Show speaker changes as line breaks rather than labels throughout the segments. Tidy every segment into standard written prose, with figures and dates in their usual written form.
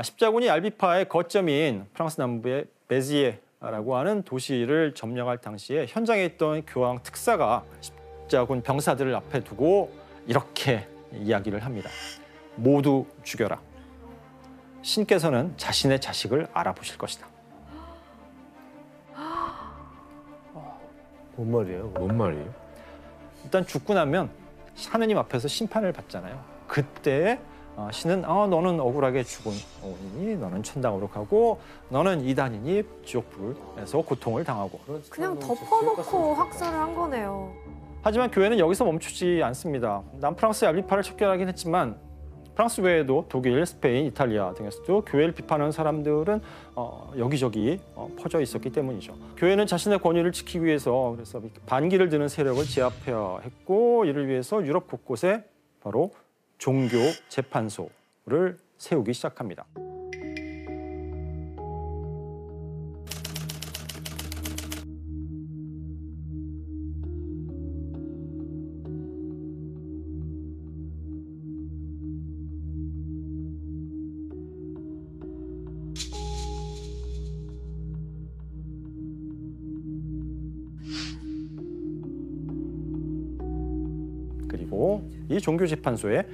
십자군이 알비파의 거점인 프랑스 남부의 베지에라고 하는 도시를 점령할 당시에 현장에 있던 교황 특사가 십자군 병사들을 앞에 두고 이렇게 이야기를 합니다. 모두 죽여라. 신께서는 자신의 자식을 알아보실 것이다.
뭔 말이에요?
뭔 말이에요?
일단 죽고 나면 하느님 앞에서 심판을 받잖아요. 그때 신은 너는 억울하게 죽으니 너는 천당으로 가고 너는 이단이니 지옥불에서 고통을 당하고.
그냥 덮어놓고 학살을 한 거네요.
하지만 교회는 여기서 멈추지 않습니다. 남프랑스의 알비파를 척결하긴 했지만 프랑스 외에도 독일, 스페인, 이탈리아 등에서도 교회를 비판하는 사람들은 여기저기 퍼져 있었기 때문이죠. 교회는 자신의 권위를 지키기 위해서 그래서 반기를 드는 세력을 제압해야 했고 이를 위해서 유럽 곳곳에 바로 종교 재판소를 세우기 시작합니다. 그리고 이 종교재판소에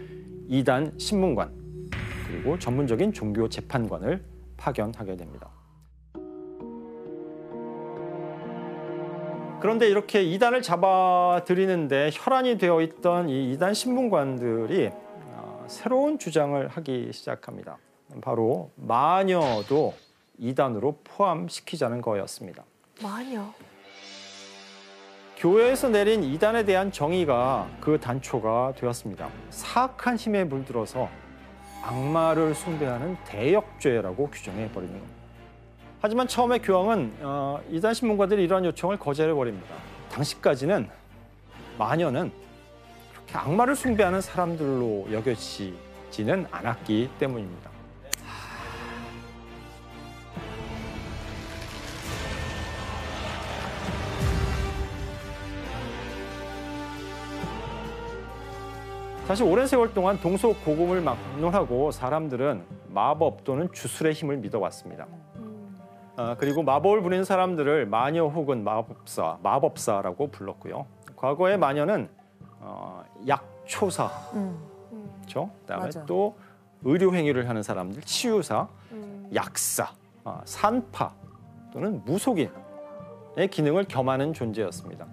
이단 신문관 그리고 전문적인 종교 재판관을 파견하게 됩니다. 그런데 이렇게 이단을 잡아들이는데 혈안이 되어 있던 이 이단 신문관들이 새로운 주장을 하기 시작합니다. 바로 마녀도 이단으로 포함시키자는 거였습니다.
마녀.
교회에서 내린 이단에 대한 정의가 그 단초가 되었습니다. 사악한 힘에 물들어서 악마를 숭배하는 대역죄라고 규정해버리는 겁니다. 하지만 처음에 교황은 이단 신문가들이 이러한 요청을 거절해버립니다. 당시까지는 마녀는 그렇게 악마를 숭배하는 사람들로 여겨지지는 않았기 때문입니다. 사실 오랜 세월 동안 동서고금을 막론하고 사람들은 마법 또는 주술의 힘을 믿어왔습니다. 그리고 마법을 부리는 사람들을 마녀 혹은 마법사라고 불렀고요. 과거의 마녀는 약초사, 그렇죠? 그다음에
맞아.
또 의료 행위를 하는 사람들, 치유사, 약사, 산파 또는 무속인의 기능을 겸하는 존재였습니다.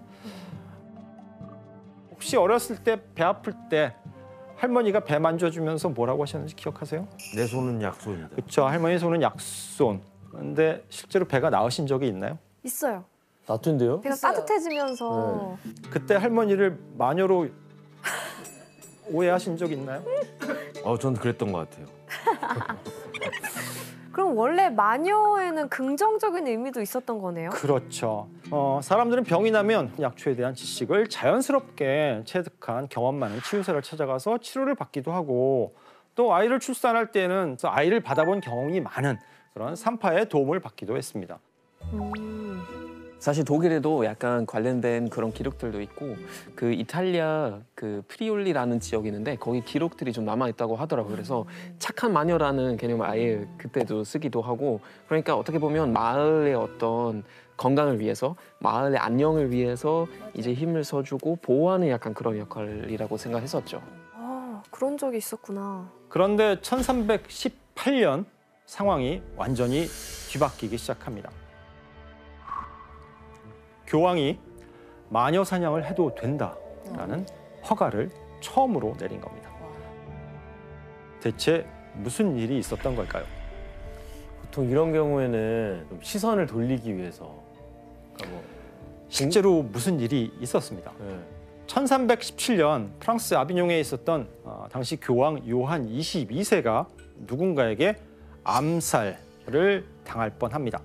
혹시 어렸을 때 배 아플 때 할머니가 배 만져주면서 뭐라고 하셨는지 기억하세요?
내 손은 약손이다.
그렇죠. 할머니 손은 약손. 그런데 실제로 배가 나으신 적이 있나요?
있어요.
나쁜데요?
배가 따뜻해지면서
그때 할머니를 마녀로 오해하신 적 있나요?
전 그랬던 것 같아요.
그럼 원래 마녀에는 긍정적인 의미도 있었던 거네요?
그렇죠. 사람들은 병이 나면 약초에 대한 지식을 자연스럽게 체득한 경험 많은 치유사를 찾아가서 치료를 받기도 하고 또 아이를 출산할 때는 아이를 받아본 경험이 많은 그런 산파의 도움을 받기도 했습니다.
사실 독일에도 약간 관련된 그런 기록들도 있고 그 이탈리아 그 프리올리라는 지역이 있는데 거기 기록들이 좀 남아있다고 하더라고요. 그래서 착한 마녀라는 개념을 아예 그때도 쓰기도 하고 그러니까 어떻게 보면 마을의 어떤 건강을 위해서 마을의 안녕을 위해서 이제 힘을 써주고 보호하는 약간 그런 역할이라고 생각했었죠.
그런 적이 있었구나.
그런데 1318년 상황이 완전히 뒤바뀌기 시작합니다. 교황이 마녀 사냥을 해도 된다라는 허가를 처음으로 내린 겁니다. 대체 무슨 일이 있었던 걸까요?
보통 이런 경우에는 좀 시선을 돌리기 위해서 그러니까
실제로 무슨 일이 있었습니다. 1317년 프랑스 아비뇽에 있었던 당시 교황 요한 22세가 누군가에게 암살을 당할 뻔합니다.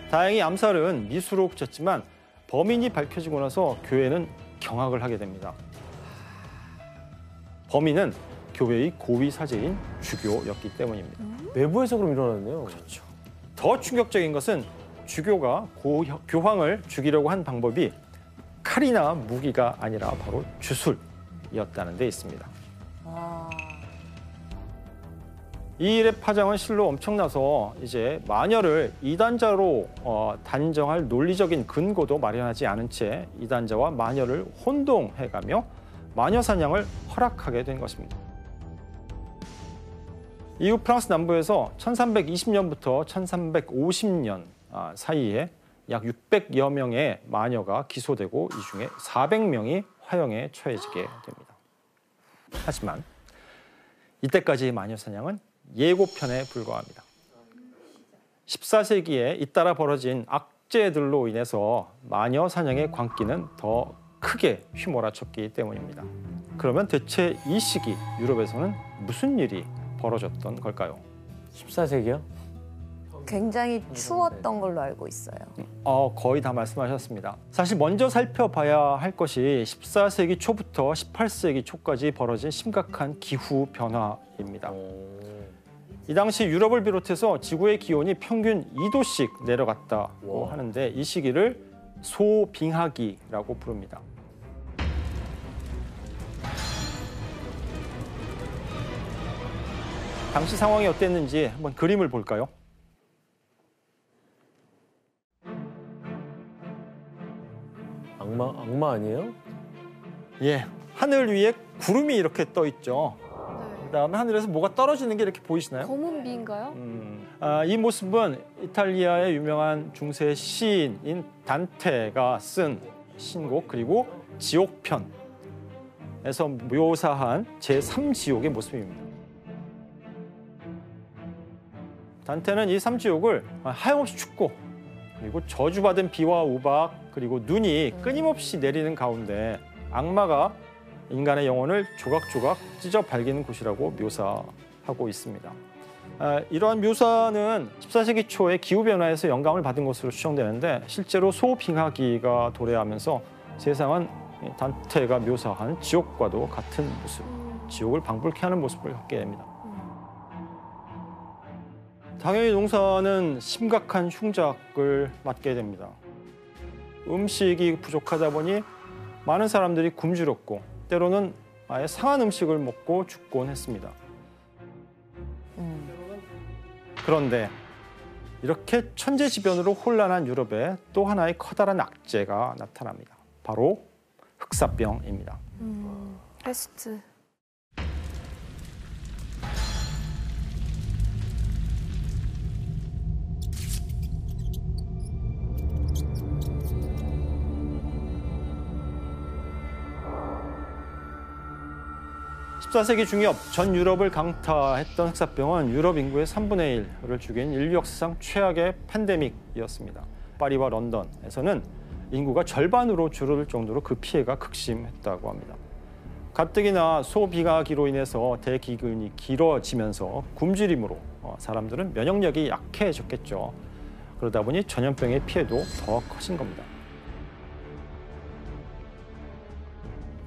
다행히 암살은 미수로 그쳤지만 범인이 밝혀지고 나서 교회는 경악을 하게 됩니다. 범인은 교회의 고위 사제인 주교였기 때문입니다.
외부에서 그럼 일어났네요.
그렇죠. 더 충격적인 것은 주교가 교황을 죽이려고 한 방법이 칼이나 무기가 아니라 바로 주술이었다는 데 있습니다.
와.
이 일의 파장은 실로 엄청나서 이제 마녀를 이단자로 단정할 논리적인 근거도 마련하지 않은 채 이단자와 마녀를 혼동해가며 마녀 사냥을 허락하게 된 것입니다. 이후 프랑스 남부에서 1320년부터 1350년 사이에 약 600여 명의 마녀가 기소되고 이 중에 400명이 화형에 처해지게 됩니다. 하지만 이때까지의 마녀 사냥은 예고편에 불과합니다. 14세기에 잇따라 벌어진 악재들로 인해서 마녀 사냥의 광기는 더 크게 휘몰아쳤기 때문입니다. 그러면 대체 이 시기 유럽에서는 무슨 일이 벌어졌던 걸까요?
14세기요?
굉장히 추웠던 걸로 알고 있어요.
거의 다 말씀하셨습니다. 사실 먼저 살펴봐야 할 것이 14세기 초부터 18세기 초까지 벌어진 심각한 기후 변화입니다. 이 당시 유럽을 비롯해서 지구의 기온이 평균 2도씩 내려갔다고 하는데 이 시기를 소빙하기라고 부릅니다. 당시 상황이 어땠는지 한번 그림을 볼까요?
악마 아니에요?
예, 하늘 위에 구름이 이렇게 떠 있죠. 그다음에 하늘에서 뭐가 떨어지는 게 이렇게 보이시나요?
검은 비인가요?
이 모습은 이탈리아의 유명한 중세 시인인 단테가 쓴 신곡 그리고 지옥편에서 묘사한 제3지옥의 모습입니다. 단테는 이 3지옥을 하염없이 춥고 그리고 저주받은 비와 우박 그리고 눈이 끊임없이 내리는 가운데 악마가 인간의 영혼을 조각조각 찢어 발기는 곳이라고 묘사하고 있습니다. 이러한 묘사는 14세기 초에 기후변화에서 영감을 받은 것으로 추정되는데 실제로 소빙하기가 도래하면서 세상은 단테가 묘사한 지옥과도 같은 모습, 지옥을 방불케 하는 모습을 갖게 됩니다. 당연히 농사는 심각한 흉작을 맞게 됩니다. 음식이 부족하다 보니 많은 사람들이 굶주렸고 때로는 아예 상한 음식을 먹고 죽곤 했습니다. 그런데 이렇게 천재지변으로 혼란한 유럽에 또 하나의 커다란 악재가 나타납니다. 바로 흑사병입니다.
패스트.
14세기 중엽 전 유럽을 강타했던 흑사병은 유럽 인구의 3분의 1을 죽인 인류 역사상 최악의 팬데믹이었습니다. 파리와 런던에서는 인구가 절반으로 줄어들 정도로 그 피해가 극심했다고 합니다. 가뜩이나 소빙하기로 인해서 대기근이 길어지면서 굶주림으로 사람들은 면역력이 약해졌겠죠. 그러다 보니 전염병의 피해도 더 커진 겁니다.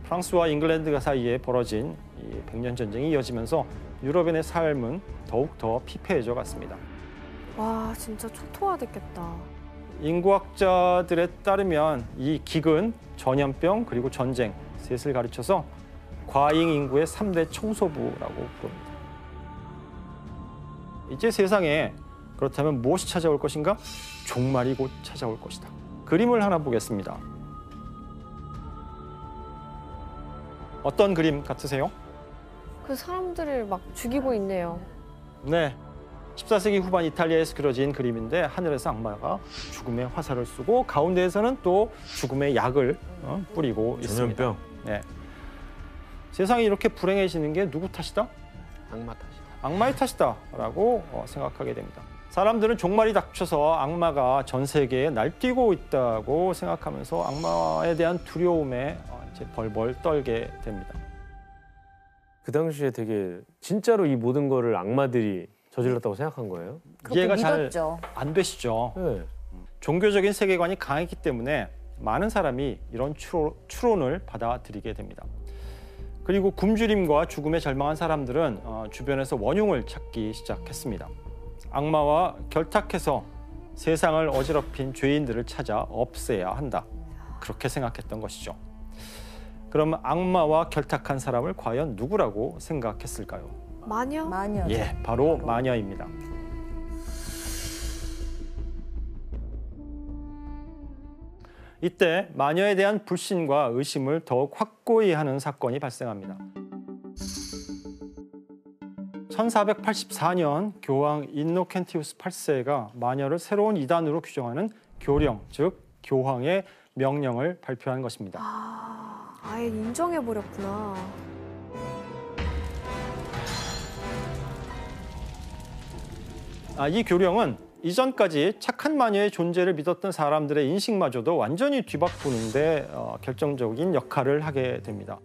프랑스와 잉글랜드 사이에 벌어진 이 100년 전쟁이 이어지면서 유럽인의 삶은 더욱 더 피폐해져 갔습니다.
와, 진짜 초토화됐겠다.
인구학자들에 따르면 이 기근, 전염병, 그리고 전쟁 셋을 가르쳐서 과잉 인구의 3대 청소부라고 부릅니다. 이제 세상에 그렇다면 무엇이 찾아올 것인가? 종말이 곧 찾아올 것이다. 그림을 하나 보겠습니다. 어떤 그림 같으세요?
그 사람들을 막 죽이고 있네요.
네, 14세기 후반 이탈리아에서 그려진 그림인데 하늘에서 악마가 죽음의 화살을 쏘고 가운데에서는 또 죽음의 약을 뿌리고 있습니다.
전염병.
네. 세상이 이렇게 불행해지는 게 누구 탓이다?
악마 탓이다.
악마의 탓이다라고 생각하게 됩니다. 사람들은 종말이 닥쳐서 악마가 전 세계에 날뛰고 있다고 생각하면서 악마에 대한 두려움에 이제 벌벌 떨게 됩니다.
그 당시에 되게 진짜로 이 모든 거를 악마들이 저질렀다고 생각한 거예요?
이해가 잘
믿었죠.
안 되시죠.
네.
종교적인 세계관이 강했기 때문에 많은 사람이 이런 추론을 받아들이게 됩니다. 그리고 굶주림과 죽음에 절망한 사람들은 주변에서 원흉을 찾기 시작했습니다. 악마와 결탁해서 세상을 어지럽힌 죄인들을 찾아 없애야 한다. 그렇게 생각했던 것이죠. 그럼 악마와 결탁한 사람을 과연 누구라고 생각했을까요?
마녀?
마녀.
예, 바로 마녀입니다. 이때 마녀에 대한 불신과 의심을 더욱 확고히 하는 사건이 발생합니다. 1484년 교황 인노켄티우스 8세가 마녀를 새로운 이단으로 규정하는 교령, 즉 교황의 명령을 발표한 것입니다.
아예 인정해버렸구나.
이 교령은 이전까지 착한 마녀의 존재를 믿었던 사람들의 인식마저도 완전히 뒤바꾸는데 결정적인 역할을 하게 됩니다.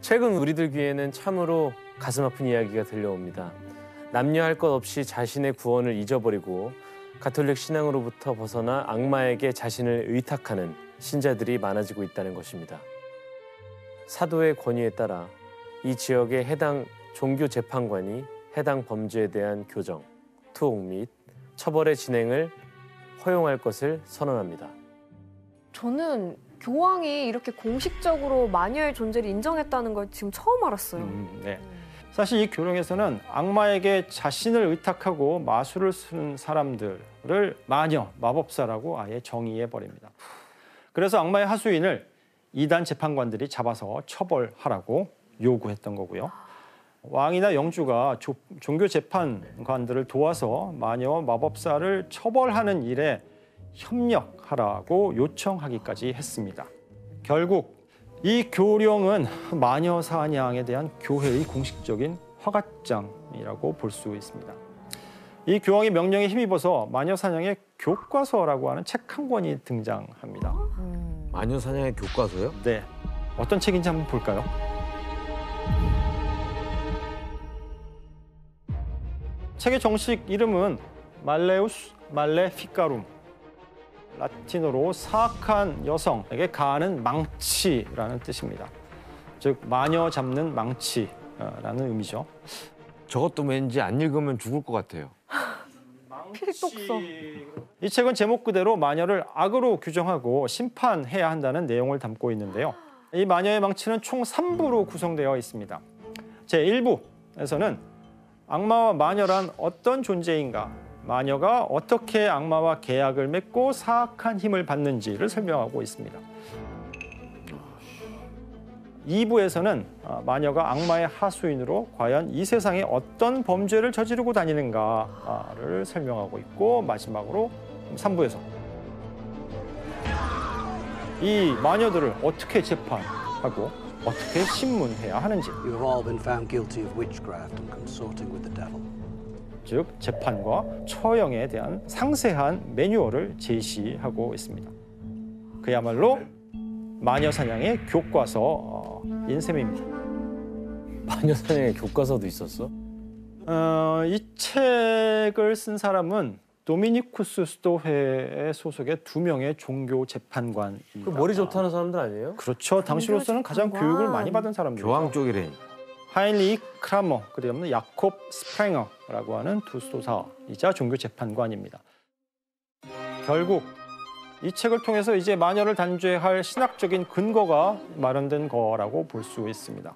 최근 우리들 귀에는 참으로 가슴 아픈 이야기가 들려옵니다. 남녀할 것 없이 자신의 구원을 잊어버리고 가톨릭 신앙으로부터 벗어나 악마에게 자신을 의탁하는 신자들이 많아지고 있다는 것입니다. 사도의 권유에 따라 이 지역의 해당 종교 재판관이 해당 범죄에 대한 교정, 투옥 및 처벌의 진행을 허용할 것을 선언합니다.
저는 교황이 이렇게 공식적으로 마녀의 존재를 인정했다는 걸 지금 처음 알았어요.
네. 사실 이 교령에서는 악마에게 자신을 의탁하고 마술을 쓰는 사람들을 마녀, 마법사라고 아예 정의해 버립니다. 그래서 악마의 하수인을 이단 재판관들이 잡아서 처벌하라고 요구했던 거고요. 왕이나 영주가 종교 재판관들을 도와서 마녀, 마법사를 처벌하는 일에 협력하라고 요청하기까지 했습니다. 결국 이 교령은 마녀 사냥에 대한 교회의 공식적인 허가장이라고 볼 수 있습니다. 이 교황의 명령에 힘입어서 마녀 사냥의 교과서라고 하는 책 한 권이 등장합니다.
마녀 사냥의 교과서요?
네, 어떤 책인지 한번 볼까요? 책의 정식 이름은 말레우스 말레피카룸, 라틴어로 사악한 여성에게 가하는 망치라는 뜻입니다. 즉 마녀 잡는 망치라는 의미죠.
저것도 왠지 안 읽으면 죽을 것 같아요.
필독서.
이 책은 제목 그대로 마녀를 악으로 규정하고 심판해야 한다는 내용을 담고 있는데요. 이 마녀의 망치는 총 3부로 구성되어 있습니다. 제1부에서는 악마와 마녀란 어떤 존재인가, 마녀가 어떻게 악마와 계약을 맺고 사악한 힘을 받는지를 설명하고 있습니다. 2부에서는 마녀가 악마의 하수인으로 과연 이 세상에 어떤 범죄를 저지르고 다니는가를 설명하고 있고, 마지막으로 3부에서 이 마녀들을 어떻게 재판하고 어떻게 신문해야 하는지,
You have all been found guilty of witchcraft and consorting with the devil.
즉 재판과 처형에 대한 상세한 매뉴얼을 제시하고 있습니다. 그야말로 마녀 사냥의 교과서인 셈입니다.
마녀 사냥의 교과서도 있었어?
이 책을 쓴 사람은 도미니쿠스 수도회의 소속의 2명의 종교 재판관입니다.
그 머리 좋다는 사람들 아니에요?
그렇죠. 당시로서는 가장
재판관.
교육을 많이 받은 사람들이죠.
교황 쪽이래.
하인리히 크라머, 그리고 야콥 스프랭어라고 하는 두 수도사이자 종교 재판관입니다. 결국 이 책을 통해서 이제 마녀를 단죄할 신학적인 근거가 마련된 거라고 볼 수 있습니다.